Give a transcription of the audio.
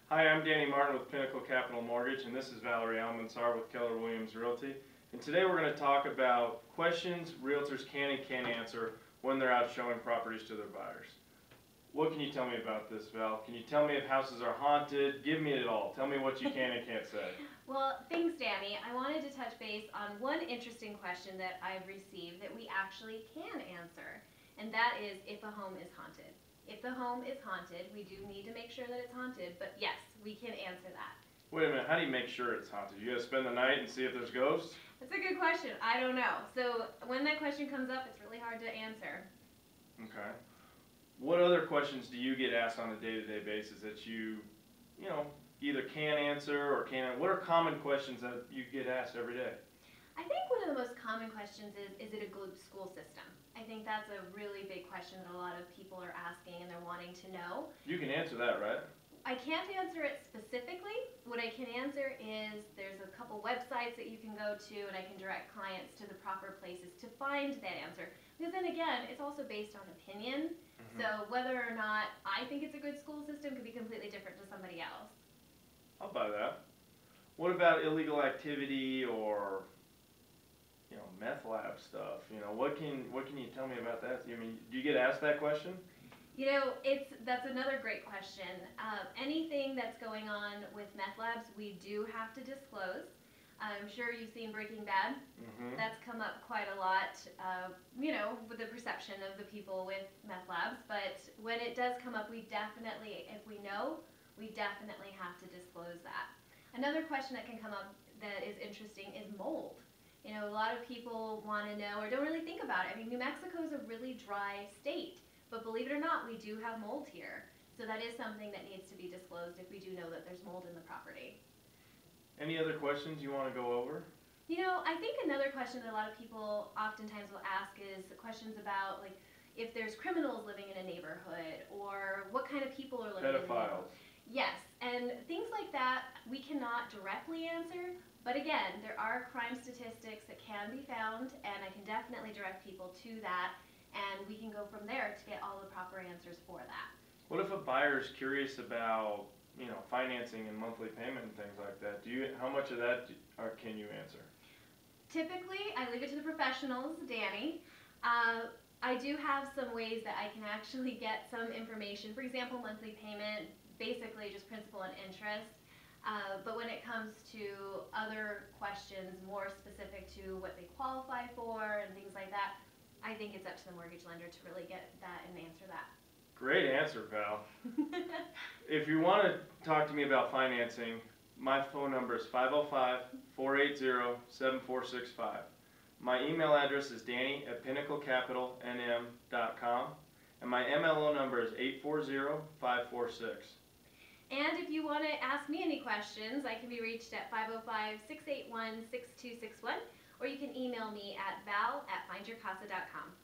Hi, I'm Danny Martin with Pinnacle Capital Mortgage, and this is Valerie Almanzar with Keller Williams Realty. And today we're going to talk about questions realtors can and can't answer when they're out showing properties to their buyers. What can you tell me about this, Val? Can you tell me if houses are haunted? Give me it all. Tell me what you can and can't say. Well, thanks, Danny. I wanted to touch base on one interesting question that I've received that we actually can answer, and that is if a home is haunted. If the home is haunted, we do need to make sure that it's haunted, but yes, we can answer that. Wait a minute, how do you make sure it's haunted? You gotta spend the night and see if there's ghosts? That's a good question. I don't know. So when that question comes up, it's really hard to answer. Okay. What other questions do you get asked on a day-to-day basis that you either can answer or can't? What are common questions that you get asked every day? I think one of the most common questions is it a good school system? I think that's a really big question that a lot of people are asking and they're wanting to know. You can answer that, right? I can't answer it specifically. What I can answer is there's a couple websites that you can go to and I can direct clients to the proper places to find that answer. Because then again, it's also based on opinion. So whether or not I think it's a good school system could be completely different to somebody else. I'll buy that. What about illegal activity or meth lab stuff? What can you tell me about that? I mean, do you get asked that question? That's another great question. Anything that's going on with meth labs, we do have to disclose. I'm sure you've seen Breaking Bad. That's come up quite a lot, with the perception of the people with meth labs. But when it does come up, we definitely, if we know, we definitely have to disclose that. Another question that can come up that is interesting is mold. A lot of people want to know or don't really think about it. I mean, New Mexico is a really dry state, but believe it or not, we do have mold here. So that is something that needs to be disclosed if we do know that there's mold in the property. Any other questions you want to go over? I think another question that a lot of people oftentimes will ask is questions about, like, if there's criminals living in a neighborhood or what kind of people are living in the neighborhood. Pedophiles. Yes, and things like that we cannot directly answer, but again, there are crime statistics that can be found, and I can definitely direct people to that, and we can go from there to get all the proper answers for that. What if a buyer is curious about financing and monthly payment and things like that? How much of that can you answer? Typically, I leave it to the professionals, Danny. I do have some ways that I can actually get some information. For example, monthly payment, basically just principal and interest. But when it comes to other questions more specific to what they qualify for and things like that, I think it's up to the mortgage lender to really get that and answer that. Great answer, Val. If you want to talk to me about financing, my phone number is 505-480-7465. My email address is danny@pinnaclecapitalnm.com, and my MLO number is 840546. And if you want to ask me any questions, I can be reached at 505-681-6261, or you can email me at val@findyourcasa.com.